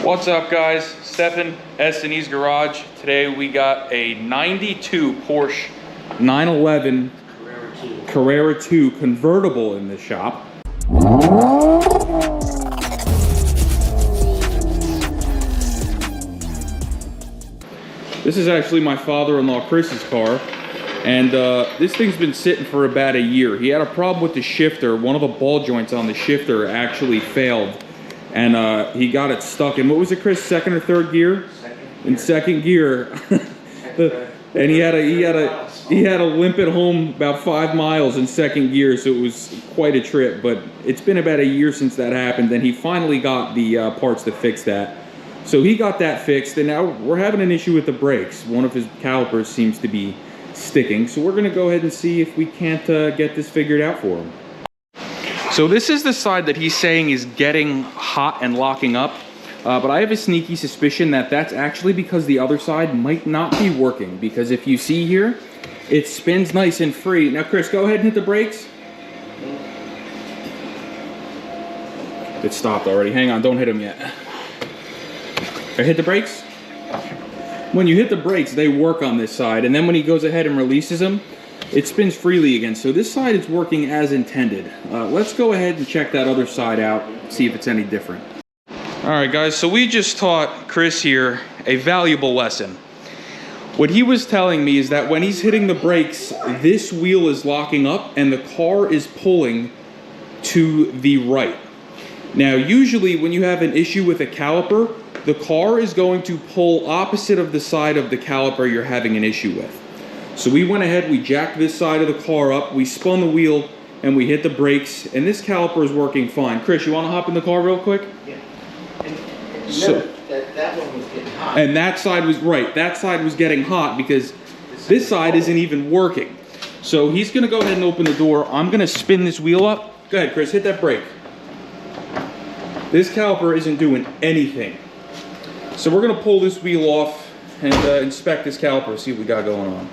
What's up, guys? Stefan, S&E's Garage. Today we got a 92 Porsche 911 Carrera 2 convertible in the shop. This is actually my father-in-law Chris's car, and this thing's been sitting for about a year. He had a problem with the shifter. One of the ball joints on the shifter actually failed, and he got it stuck in, what was it, Chris, second or third gear? In second gear. And he had to limp it home about 5 miles in second gear, so it was quite a trip. But it's been about a year since that happened, and he finally got the parts to fix that. So he got that fixed, and now we're having an issue with the brakes. One of his calipers seems to be sticking, so we're gonna go ahead and see if we can't get this figured out for him. So this is the side that he's saying is getting hot and locking up, but I have a sneaky suspicion that that's actually because the other side might not be working, because if you see here, it spins nice and free. Now Chris, go ahead and hit the brakes. It stopped already. Hang on, don't hit them yet. I hit the brakes. When you hit the brakes, they work on this side, and then when he goes ahead and releases them, it spins freely again. So this side is working as intended. Let's go ahead and check that other side out, see if it's any different. All right, guys, so we just taught Chris here a valuable lesson. What he was telling me is that when he's hitting the brakes, this wheel is locking up and the car is pulling to the right. Now, usually when you have an issue with a caliper, the car is going to pull opposite of the side of the caliper you're having an issue with. So we went ahead, we jacked this side of the car up, we spun the wheel, and we hit the brakes, and this caliper is working fine. Chris, you want to hop in the car real quick? Yeah. And so that one was getting hot. And that side was, right, that side was getting hot because this side isn't even working. So he's going to go ahead and open the door. I'm going to spin this wheel up. Go ahead, Chris, hit that brake. This caliper isn't doing anything. So we're gonna pull this wheel off and inspect this caliper, see what we got going on.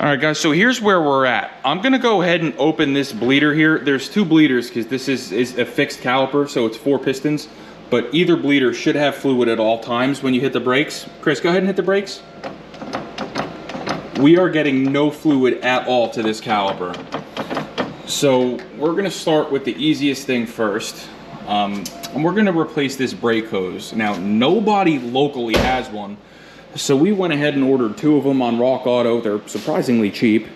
All right, guys, so here's where we're at. I'm gonna go ahead and open this bleeder here. There's 2 bleeders because this is a fixed caliper, so it's 4 pistons, but either bleeder should have fluid at all times when you hit the brakes. Chris, go ahead and hit the brakes. We are getting no fluid at all to this caliper. So we're gonna start with the easiest thing first. And we're going to replace this brake hose. Now, nobody locally has one, so we went ahead and ordered 2 of them on Rock Auto. They're surprisingly cheap.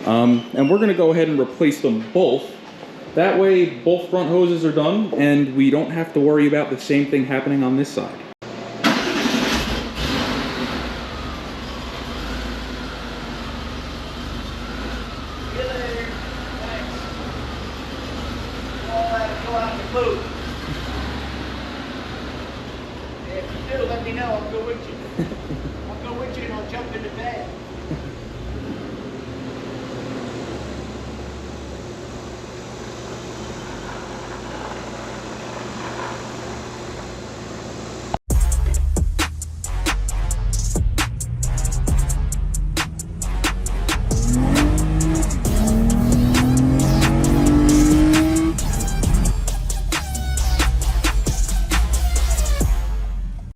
And we're going to go ahead and replace them both. That way, both front hoses are done, and we don't have to worry about the same thing happening on this side. Let me know, I'll go with you. I'll go with you and I'll jump in the bed.